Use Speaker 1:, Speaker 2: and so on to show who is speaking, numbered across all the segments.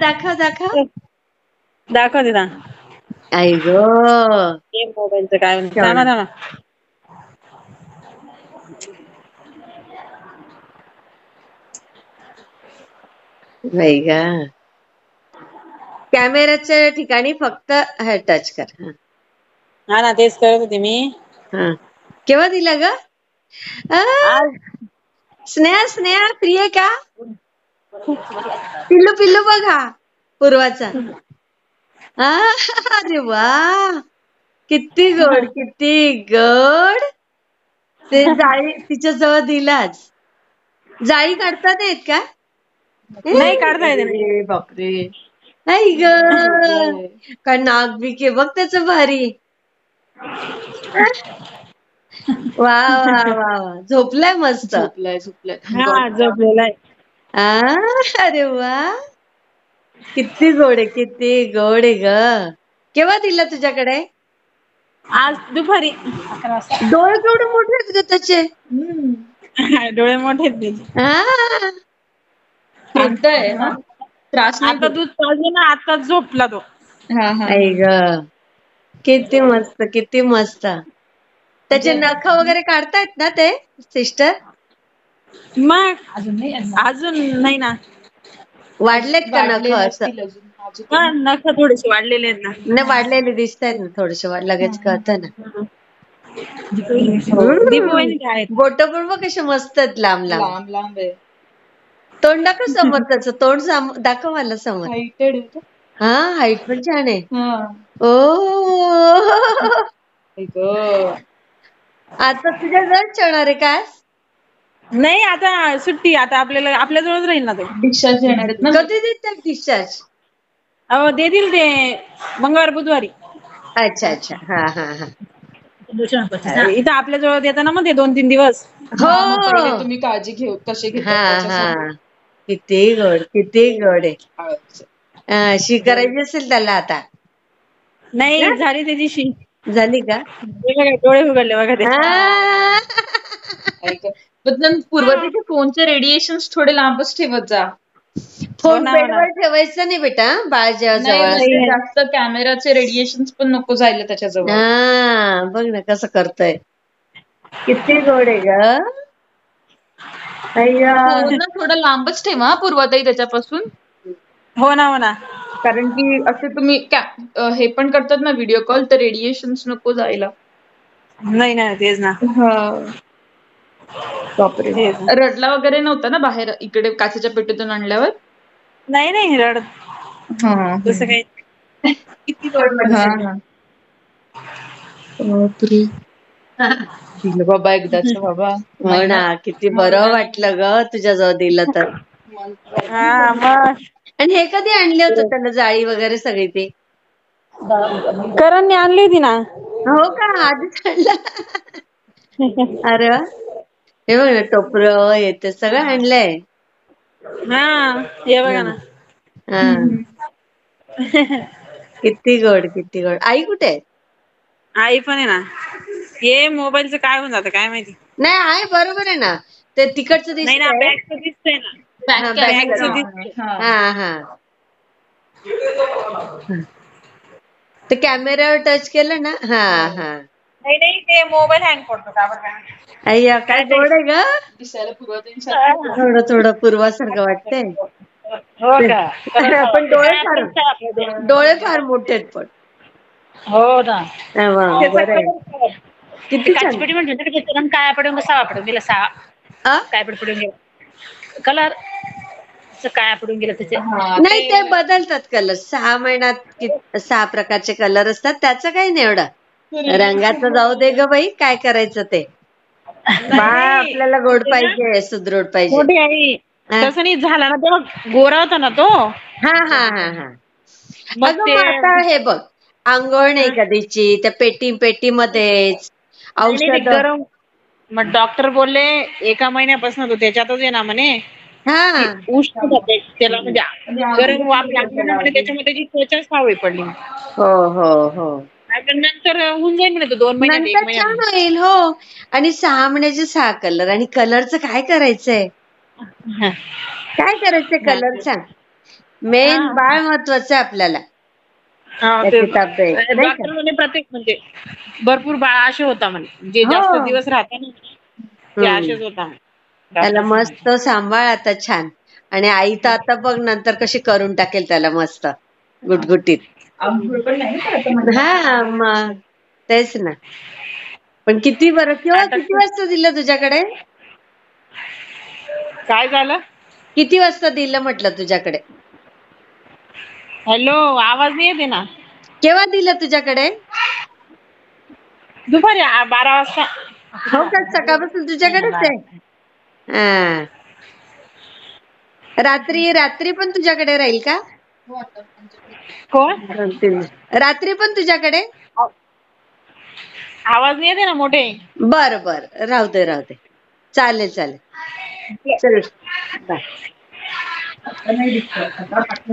Speaker 1: दाखव दाखव.
Speaker 2: दाखवते ना.
Speaker 1: आई ग
Speaker 2: मोबाईलचं काय म्हणते थांबा थांबा.
Speaker 1: बाई ग. कॅमेऱ्याच्या ठिकाणी फक्त टच कर.
Speaker 2: हा ना तेच करत होते मी.
Speaker 1: हा केव्हा दिला ग?
Speaker 2: आज
Speaker 1: स्नेहा स्नेहा फ्री आहे का? पिल्लू पिल्लू बघा पूर्वाचा. अरे वा किती गोड किती गोड. ते जाळी तिच्या जवळ दिलाच. जाळी काढतात येत का?
Speaker 2: नाही काढता येते.
Speaker 1: बापरे. आई ग का नाक बिके बघ त्याच भारी. वा वा वा वा झोपलाय मस्त.
Speaker 3: झोपलाय झोपलाय.
Speaker 2: हा झोपलेला आहे.
Speaker 1: अरे वा किती गोड आहे किती गोड आहे ग. केव्हा दिला तुझ्याकडे?
Speaker 2: आज दुपारी 11 वाजता.
Speaker 1: डोळे केवढे मोठे आहेत ग त्याचे.
Speaker 2: डोळे मोठे आहेत त्याचे.
Speaker 3: खेळतोय ना त्रास नाही
Speaker 2: आता
Speaker 3: देत.
Speaker 2: दूध पाजलं ना आता झोपला तो.
Speaker 1: आई ग किती मस्त किती मस्त. त्याचे नख वगैरे काढतायत ना ते सिस्टर?
Speaker 2: मग अजून नाही ना.
Speaker 1: वाढलेत का नख असं?
Speaker 2: नख थोडेसे वाढलेले आहेत ना.
Speaker 1: नाही वाढलेले दिसतायत ना थोडेसे लगेच कळतं ना.
Speaker 2: दीपू वहिनी काय आहेत?
Speaker 1: बोट पण बघ कसे मस्त आहेत लांब लांब.
Speaker 3: लांब लांब आहे.
Speaker 1: तोंड दाखव समोर त्याचं तोंड दाखव मला समोर.
Speaker 3: हायटेड आहे.
Speaker 1: हा हाईट पण छान आहे. ओ आता तुझ्या जवळ ठेवणार आहे काय?
Speaker 2: नाही आता सुट्टी आता आपल्याला आपल्याजवळच राहील ना तो.
Speaker 3: डिस्चार्ज येणार आहेत ना.
Speaker 1: कधी देतात डिस्चार्ज?
Speaker 2: अहो देतील ते मंगळवार बुधवारी.
Speaker 1: अच्छा अच्छा हा हा हा.
Speaker 2: इथं आपल्या जवळ देताना मग ते 2-3 दिवस.
Speaker 1: हो
Speaker 3: पहिले तुम्ही काळजी घेऊ कसे
Speaker 1: हा
Speaker 3: घेतात त्याच्यासाठी.
Speaker 1: हा किती गोड आहे. शी करायची असेल त्याला आता.
Speaker 2: नाही झाली त्याची शी.
Speaker 1: झाली का?
Speaker 2: डोळे उघडले बघा ते.
Speaker 3: पण पूर्वतीच्या फोनचे रेडिएशन थोडे लांबच ठेवत जा.
Speaker 1: फोन बेडवर ठेवायचा नाही बेटा बाळ जेव्हा जवळ
Speaker 3: नाही जास्त कॅमेराचे रेडिएशन पण नको जायला त्याच्याजवळ.
Speaker 1: हा बघ ना कसं करतोय. किती गोड आहे ग.
Speaker 3: फोन ना थोडं लांबच ठेवा पूर्वताई त्याच्यापासून.
Speaker 2: हो ना हो ना.
Speaker 3: कारण की असे तुम्ही हे पण करतात ना व्हिडिओ कॉल तर रेडिएशन नको जायला.
Speaker 2: नाही ना तेच ना.
Speaker 3: बापरे रडला वगैरे नव्हता ना बाहेर इकडे काचेच्या पेटीतून आणल्यावर?
Speaker 2: नाही नाही रडत तसं काही. किती गोड
Speaker 3: बापरे दिलं बाबा एकदाच बाबा.
Speaker 1: हो ना किती बरं वाटलं ग तुझ्या जवळ दिलं तर.
Speaker 2: हा मग.
Speaker 1: आणि हे कधी आणले होते त्याला जाळी वगैरे सगळी ती?
Speaker 2: करणने आणली होती ना.
Speaker 1: हो का आधीच आणलं. अरे वा हे बघ ना टोपरं हे ते सगळं आणलंय.
Speaker 2: हा हे बघा ना.
Speaker 1: हा किती गोड. आई कुठे आहे?
Speaker 2: आई पण आहे ना. हे मोबाईलचं काय होऊन जातं काय माहिती.
Speaker 1: नाही आहे बरोबर आहे ना ते तिकडचं
Speaker 2: नाही ना
Speaker 1: दिसतंय.
Speaker 2: बॅगचं दिसतंय ना.
Speaker 1: हा
Speaker 2: बॅगचं
Speaker 1: बॅग
Speaker 2: दिसतंय.
Speaker 1: हा हा. ते कॅमेऱ्यावर टच केलं ना हा हा.
Speaker 2: नाही नाही ते मोबाईल हँग पडतो का बरं काय.
Speaker 1: अय्या काय गोड आहे ग.
Speaker 3: दिसायला पूर्वताईंसारखं.
Speaker 1: थोडं पूर्वासारखं वाटतंय.
Speaker 2: हो का.
Speaker 1: पण डोळे फार मोठे आहेत पण.
Speaker 2: हो ना.
Speaker 1: बरं आहे. किती छान.
Speaker 2: काचीपेटी म्हणतो काळा पडून सहा पडून गेला सहा. काय पडून गेला कलर काय पडून गेलं त्याचे.
Speaker 1: नाही ते बदलतात कलर 6 महिन्यात 6 प्रकारचे कलर असतात त्याचं काही नाही एवढं. रंगाचं जाऊ दे ग बाई काय करायचं ते. बाळ आपल्याला गोड पाहिजे सुदृढ पाहिजे.
Speaker 2: मोठी आई तसं नाही झाला ना तेव्हा गोरा होता ना तो.
Speaker 1: हा हा हा हा. अगं मग आता हे बघ अंघोळ नाही कधीची त्या पेटीमध्येच औषध.
Speaker 2: गरम मग डॉक्टर बोलले 1 महिन्यापासून तो त्याच्यातच आहे ना म्हणे.
Speaker 1: हा
Speaker 2: उष्ण त्याला म्हणजे गरम वाफ लागली ना म्हणे त्याच्यामध्ये त्याची त्वचाच काळी पडली.
Speaker 1: हो हो हो.
Speaker 2: नंतर होऊन जाईल म्हणे 2 महिन्यात 1
Speaker 1: नंतर छान
Speaker 2: महिन्यात.
Speaker 1: होईल हो. आणि 6 महिन्याचे 6 कलर आणि कलरचं काय करायचंय? काय करायचंय कलर सांग. मेन बाळ महत्वाचं आहे आपल्याला. त्याची तब्येत नाही का?
Speaker 2: डॉक्टर म्हणे प्रत्येक म्हणजे भरपूर बाळ असे होता म्हणे जे जास्त दिवस राहतात ना ते असेच होता म्हणे.
Speaker 1: त्याला मस्त सांभाळ आता छान. आणि आई तर आता बघ नंतर कशी करून टाकेल त्याला मस्त गुटगुटीत.
Speaker 3: आंघोळ पण नाही ना करत म्हणतात.
Speaker 1: हा मग तेच ना. पण किती बरं किंवा
Speaker 2: आता
Speaker 1: किती वाजता दिलं तुझ्याकडे?
Speaker 2: काय झालं?
Speaker 1: किती वाजता दिलं म्हटलं तुझ्याकडे?
Speaker 2: हॅलो, आवाज नाही येते ना.
Speaker 1: केव्हा दिलं तुझ्याकडे?
Speaker 2: दुपारी 12 वाजता.
Speaker 1: हो का, सकाळपासून तुझ्याकडेच आहे. हा. रात्री रात्री पण तुझ्याकडे राहील का?
Speaker 2: कोण?
Speaker 1: रात्री पण तुझ्याकडे?
Speaker 2: आवाज नाही येते ना मोठे.
Speaker 1: बर बर, राहू दे राहू दे. चालेल चालेल. चल बाय.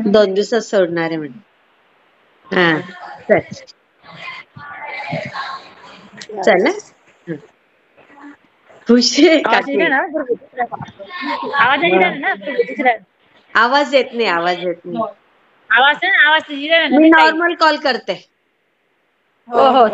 Speaker 1: 2 दिवसात सोडणार आहे म्हणे. हा चल चल ना. खुश आहे
Speaker 2: आवाज
Speaker 1: काकी.
Speaker 2: येते ना. आवाज येते ना दुसऱ्या.
Speaker 1: आवाज येत नाही, आवाज येत नाही.
Speaker 2: आवाज आहे ना, आवाज
Speaker 1: मी नॉर्मल कॉल करते.
Speaker 2: हो हो.